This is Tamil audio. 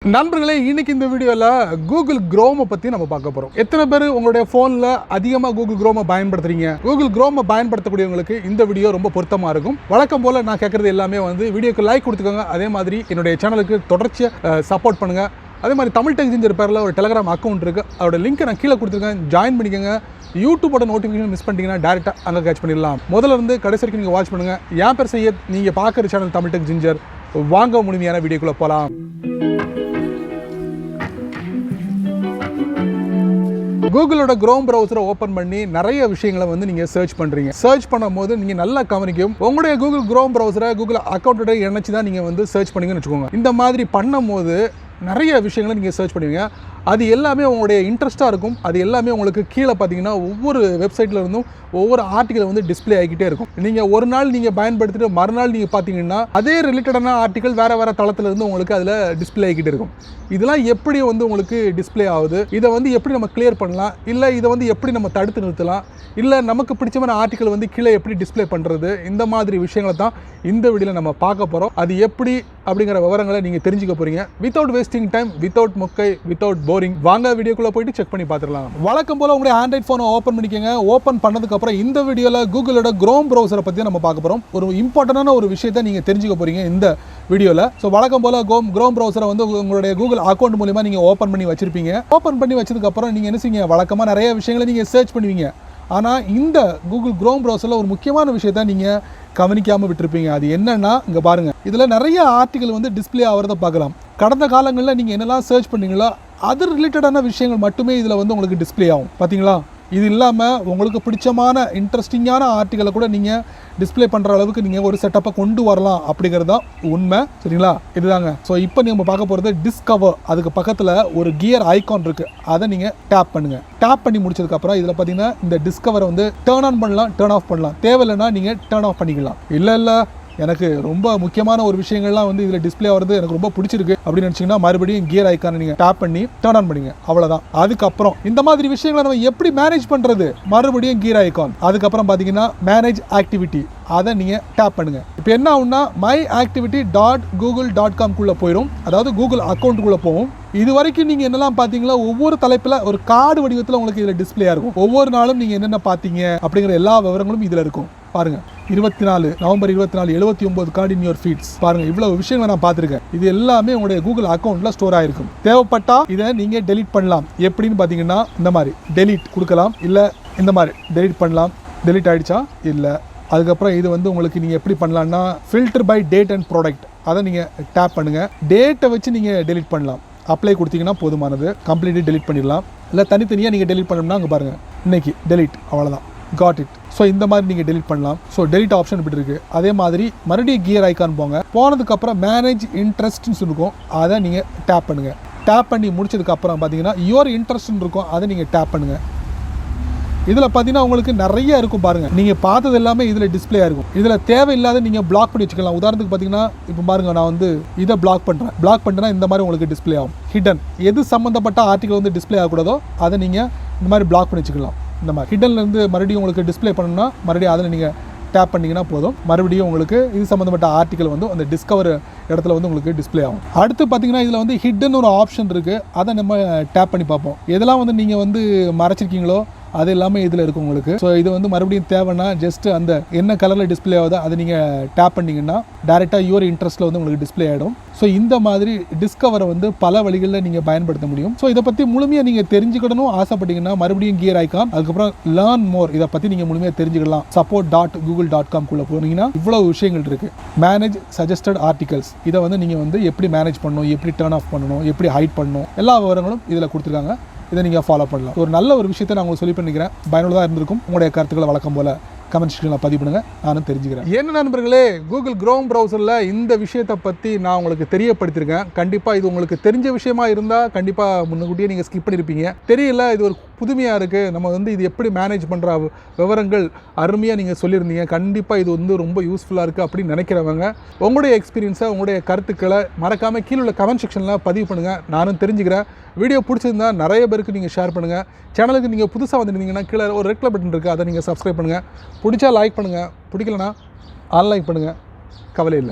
நண்பர்களே, இன்னைக்கு இந்த வீடியோல கூகுள் குரோம் பத்தி நம்ம பார்க்க போறோம். எத்தனை பேர் உங்களுடைய போன்ல அதிகமா கூகுள் குரோம் பயன்படுத்துறீங்க? கூகுள் குரோம் பயன்படுத்தக்கூடியவங்களுக்கு இந்த வீடியோ ரொம்ப பொருத்தமா இருக்கும். வழக்கம் போல நான் கேட்கறது எல்லாமே வீடியோக்கு லைக் கொடுத்துக்கோங்க. அதே மாதிரி என்னுடைய சேனலுக்கு தொடர்ச்சியா சப்போர்ட் பண்ணுங்க. அதே மாதிரி தமிழ் டெக் ஜிஞ்சர் பேரில் ஒரு டெலிகிராம் அக்கௌண்ட் இருக்குது. அதோட லிங்க்கை நான் கீழே கொடுத்துருக்கேன், ஜாயின் பண்ணிக்கோங்க. யூடியூபோட நோட்டிஃபிகேஷன் மிஸ் பண்ணிட்டீங்கன்னா டேரெக்டாக அங்கே கேட்ச் பண்ணிடலாம். முதல்ல இருந்து கடைசி வரைக்கும் நீங்கள் வாட்ச் பண்ணுங்கள். என் பேர் SYED, நீங்கள் பார்க்குற சேனல் தமிழ் டெக் ஜிஞ்சர். வாங்க முழுமையான வீடியோக்குள்ளே போகலாம். கூகுளோட குரோம் ப்ரௌசரை ஓப்பன் பண்ணி நிறைய விஷயங்களை நீங்கள் சர்ச் பண்ணுறீங்க. சர்ச் பண்ணும்போது நீங்கள் நல்லா கவனிக்கும், உங்களுடைய கூகுள் குரோம் ப்ரௌசரை கூகுள் அக்கௌண்ட்டோட இணைச்சி தான் நீங்கள் சர்ச் பண்ணிங்கன்னு வச்சுக்கோங்க. இந்த மாதிரி பண்ணும்போது நிறைய விஷயங்களை நீங்கள் சர்ச் பண்ணுவீங்க. அது எல்லாமே உங்களுடைய இன்ட்ரெஸ்ட்டாக இருக்கும். அது எல்லாமே உங்களுக்கு கீழே பார்த்தீங்கன்னா ஒவ்வொரு வெப்சைட்டில் இருந்தும் ஒவ்வொரு ஆர்டிக்கல் டிஸ்பிளே ஆகிக்கிட்டே இருக்கும். நீங்கள் ஒரு நாள் நீங்கள் பயன்படுத்திட்டு மறுநாள் நீங்கள் பார்த்தீங்கன்னா அதே ரிலேட்டடான ஆர்டிக்கல் வேறு தளத்தில் இருந்து உங்களுக்கு அதில் டிஸ்பிளே ஆகிக்கிட்டே இருக்கும். இதெல்லாம் எப்படி உங்களுக்கு டிஸ்பிளே ஆகுது, இதை எப்படி நம்ம கிளியர் பண்ணலாம், இல்லை இதை எப்படி நம்ம தடுத்து நிறுத்தலாம், இல்லை நமக்கு பிடிச்சமான ஆர்டிக்கல் கீழே எப்படி டிஸ்பிளே பண்ணுறது, இந்த மாதிரி விஷயங்களை தான் இந்த வீடியோவில் நம்ம பார்க்க போகிறோம். அது எப்படி அப்படிங்கிற விவரங்களை நீங்கள் தெரிஞ்சுக்க போகிறீங்க. வித்தவுட் வேஸ்டிங் டைம், வித்தவுட் மொக்கை, வித்தவுட் போரிங். வாங்க வீடியோக்குள்ளே போயிட்டு செக் பண்ணி பார்த்துடலாம். வழக்கம் போல் உங்களுடைய ஆண்ட்ராய்ட் ஃபோனை ஓப்பன் பண்ணிக்கோங்க. ஓப்பன் பண்ணதுக்கப்புறம் இந்த வீடியோவில் கூகுளோட குரோம் ப்ரௌசரை பற்றி நம்ம பார்க்க போகிறோம். ஒரு இம்பார்ட்டண்டான ஒரு விஷயத்தை நீங்கள் தெரிஞ்சுக்க போகிறீங்க இந்த வீடியோவில். ஸோ வழக்கம் போல் குரோம் ப்ரௌசரை உங்களுடைய கூகுள் அக்கௌண்ட் மூலிமா நீங்கள் ஓப்பன் பண்ணி வச்சிருப்பீங்க. ஓப்பன் பண்ணி வச்சதுக்கப்புறம் நீங்கள் என்ன செய்வீங்க, வழக்கமாக நிறைய விஷயங்களை நீங்கள் சர்ச் பண்ணுவீங்க. ஆனால் இந்த கூகுள் குரோம் ப்ரௌசரில் ஒரு முக்கியமான விஷயத்தை நீங்கள் கவனிக்காமல் விட்டுருப்பீங்க. அது என்னன்னா, இங்கே பாருங்கள், இதில் நிறைய ஆர்டிக்கல் டிஸ்பிளே ஆகிறத பார்க்கலாம். கடந்த காலங்களில் நீங்கள் என்னெல்லாம் சர்ச் பண்ணீங்களோ அது ரிலேட்டடான விஷயங்கள் மட்டுமே இதில் உங்களுக்கு டிஸ்பிளே ஆகும். பார்த்தீங்களா? இது இல்லாமல் உங்களுக்கு பிடிச்சமான இன்ட்ரெஸ்டிங்கான ஆர்டிக்கலை கூட நீங்கள் டிஸ்பிளே பண்ணுற அளவுக்கு நீங்கள் ஒரு செட்டப்பை கொண்டு வரலாம். அப்படிங்கிறது தான் உண்மை. சரிங்களா? இதுதாங்க. ஸோ இப்போ நம்ம பார்க்க போகிறது டிஸ்கவர். அதுக்கு பக்கத்தில் ஒரு கியர் ஐகான் இருக்குது. அதை நீங்கள் டேப் பண்ணுங்கள். டேப் பண்ணி முடிச்சதுக்கப்புறம் இதில் பார்த்தீங்கன்னா இந்த டிஸ்கவரை டேர்ன் ஆன் பண்ணலாம், டேர்ன் ஆஃப் பண்ணலாம். தேவையில்லைன்னா நீங்கள் டேர்ன் ஆஃப் பண்ணிக்கலாம். இல்லை எனக்கு ரொம்ப முக்கியமான ஒரு விஷயங்கள்லாம் இதில் டிஸ்பிளே ஆகிறது எனக்கு ரொம்ப பிடிச்சிருக்கு அப்படின்னு நினச்சிங்கன்னா மறுபடியும் கியர் ஐக்கானை நீங்கள் டேப் பண்ணி டேர்ன் ஆன் பண்ணிங்க. அவ்வளோதான். அதுக்கப்புறம் இந்த மாதிரி விஷயங்களை நம்ம எப்படி மேனேஜ் பண்ணுறது, மறுபடியும் கியர் ஐக்கான். அதுக்கப்புறம் பார்த்தீங்கன்னா மேனேஜ் ஆக்டிவிட்டி, அதை நீங்கள் டேப் பண்ணுங்கள். இப்போ என்ன ஆகும்னா myactivity.google.com போயிடும். அதாவது கூகுள் அக்கௌண்ட்டுக்குள்ளே போகும். இது வரைக்கும் நீங்கள் என்னெல்லாம் பார்த்தீங்களா, ஒவ்வொரு தலைப்பில் ஒரு கார்டு வடிவத்தில் உங்களுக்கு இதில் டிஸ்பிளே இருக்கும். ஒவ்வொரு நாளும் நீங்கள் என்னென்ன பார்த்தீங்க அப்படிங்கிற எல்லா விவரங்களும் இதில் இருக்கும். பாருங்கள், November 24 79 card in your feeds. பாருங்கள், இவ்வளவு விஷயங்களை நான் பார்த்துருக்கேன். இது எல்லாமே உங்களுடைய கூகுள் அக்கௌண்ட்டில் ஸ்டோர் ஆகிருக்கும். தேவைப்பட்டால் இதை நீங்கள் டெலீட் பண்ணலாம். எப்படின்னு பார்த்தீங்கன்னா இந்த மாதிரி டெலீட் கொடுக்கலாம், இல்லை இந்த மாதிரி டெலீட் பண்ணலாம். டெலீட் ஆகிடுச்சா? இல்லை. அதுக்கப்புறம் இது உங்களுக்கு நீங்கள் எப்படி பண்ணலான்னா filter by date and product, அதை நீங்கள் டேப் பண்ணுங்கள். டேட்டை வச்சு நீங்கள் டெலீட் பண்ணலாம். அப்ளை கொடுத்தீங்கன்னா போதுமானது. கம்ப்ளீட்லி டெலீட் பண்ணிடலாம். இல்லை தனித்தனியாக நீங்கள் டெலீட் பண்ணணும்னா அங்கே பாருங்கள், இன்னைக்கு டெலீட், அவ்வளோதான், காட் இட். ஸோ இந்த மாதிரி நீங்கள் டெலீட் பண்ணலாம். ஸோ டெலீட் ஆப்ஷன் இப்படி இருக்குது. அதே மாதிரி மறுபடியும் கியர் ஐக்கான் போங்க. போனதுக்கப்புறம் மேனேஜ் இன்ட்ரெஸ்ட்னு இருக்கும், அதை நீங்கள் டேப் பண்ணுங்கள். டேப் பண்ணி முடிச்சதுக்கப்புறம் பார்த்தீங்கன்னா யுவர் இன்ட்ரெஸ்ட்னு இருக்கும், அதை நீங்கள் டேப் பண்ணுங்கள். இதில் பார்த்தீங்கன்னா உங்களுக்கு நிறைய இருக்கும். பாருங்கள், நீங்கள் பார்த்தது எல்லாமே இதில் டிஸ்பிளே இருக்கும். இதில் தேவையில்லாத நீங்கள் பிளாக் பண்ணி வச்சுக்கலாம். உதாரணத்துக்கு பார்த்தீங்கன்னா இப்போ பாருங்கள், நான் இதை பிளாக் பண்ணுறேன். பிளாக் பண்ணிட்டேன்னா இந்த மாதிரி உங்களுக்கு டிஸ்பிளே ஆகும். ஹிடன், எது சம்மந்தப்பட்ட ஆர்டிக்கல் டிஸ்பிளே ஆகக்கூடாதோ அதை நீங்கள் இந்த மாதிரி பிளாக் பண்ணி வச்சுக்கலாம். இந்த மாதிரி ஹிடன்லேருந்து மறுபடியும் உங்களுக்கு டிஸ்பிளே பண்ணணும்னா மறுபடியும் அதில் நீங்கள் டேப் பண்ணிங்கன்னா போதும். மறுபடியும் உங்களுக்கு இது சம்மந்தப்பட்ட ஆர்டிக்கல் அந்த டிஸ்கவர் இடத்துல உங்களுக்கு டிஸ்பிளே ஆகும். அடுத்து பார்த்தீங்கன்னா இதில் ஹிடன் ஒரு ஆப்ஷன் இருக்குது. அதை நம்ம டேப் பண்ணி பார்ப்போம். எதெல்லாம் நீங்கள் மறைச்சிருக்கீங்களோ அது எல்லாமே இதில் இருக்கும் உங்களுக்கு. ஸோ இது மறுபடியும் தேவைன்னா ஜஸ்ட் அந்த என்ன கலரில் டிஸ்பிளே ஆகுதோ அதை நீங்கள் டேப் பண்ணிங்கன்னா டேரெக்டாக யுவர் இன்ட்ரெஸ்ட்டில் உங்களுக்கு டிஸ்பிளே ஆகிடும். ஸோ இந்த மாதிரி டிஸ்கவரை பல வழிகளில் நீங்கள் பயன்படுத்த முடியும். ஸோ இதை பற்றி முழுமையாக நீங்கள் தெரிஞ்சுக்கணும் ஆசைப்பட்டீங்கன்னா மறுபடியும் கியர் ஐக்கான், அதுக்கப்புறம் லேர்ன் மோர், இதை பற்றி நீங்கள் முழுமையாக தெரிஞ்சுக்கலாம். support.google.com போனீங்கன்னா இவ்வளோ விஷயங்கள் இருக்குது. மேனேஜ் சஜஸ்டட் ஆர்டிகல்ஸ், இதை நீங்கள் எப்படி மேனேஜ் பண்ணணும், எப்படி டர்ன் ஆஃப் பண்ணணும், எப்படி ஹைட் பண்ணணும், எல்லா விவரங்களும் இதில் கொடுத்துருக்காங்க. இதை நீங்கள் ஃபாலோ பண்ணலாம். ஒரு நல்ல ஒரு விஷயத்தை நான் உங்களுக்கு சொல்லி பண்ணிக்கிறேன். பயனுள்ளதாக இருந்திருக்கும். உங்களுடைய கருத்துக்களை வழக்கம் போல் கமெண்ட் செக்ஷனில் பதிவு பண்ணுங்கள், நானும் தெரிஞ்சுக்கிறேன். என்ன நண்பர்களே, கூகுள் குரோம் ப்ரௌசரில் இந்த விஷயத்தை பற்றி நான் உங்களுக்கு தெரியப்படுத்தியிருக்கேன். கண்டிப்பாக இது உங்களுக்கு தெரிஞ்ச விஷயமா இருந்தால் கண்டிப்பாக முன்னுக்கூட்டியே நீங்கள் ஸ்கிப் பண்ணியிருப்பீங்க. தெரியல, இது ஒரு புதுமையாக இருக்குது, நம்ம இது எப்படி மேனேஜ் பண்ணுற விவரங்கள் அருமையாக நீங்கள் சொல்லியிருந்தீங்க. கண்டிப்பாக இது ரொம்ப யூஸ்ஃபுல்லாக இருக்குது அப்படின்னு நினைக்கிறவங்க உங்களுடைய எக்ஸ்பீரியன்ஸை, உங்களுடைய கருத்துக்களை மறக்காமல் கீழே உள்ள கமெண்ட் செக்ஷனில் பதிவு பண்ணுங்கள், நானும் தெரிஞ்சுக்கிறேன். வீடியோ பிடிச்சிருந்தா நிறைய பேருக்கு நீங்கள் ஷேர் பண்ணுங்கள். சேனலுக்கு நீங்கள் புதுசாக வந்துருந்தீங்கன்னா கீழே ஒரு ரெட் கலர் பட்டன் இருக்குது, அதை நீங்கள் சப்ஸ்கிரைப் பண்ணுங்கள். பிடிச்சா லைக் பண்ணுங்கள், பிடிக்கலனா அன்லைக் பண்ணுங்கள், கவலை இல்லை.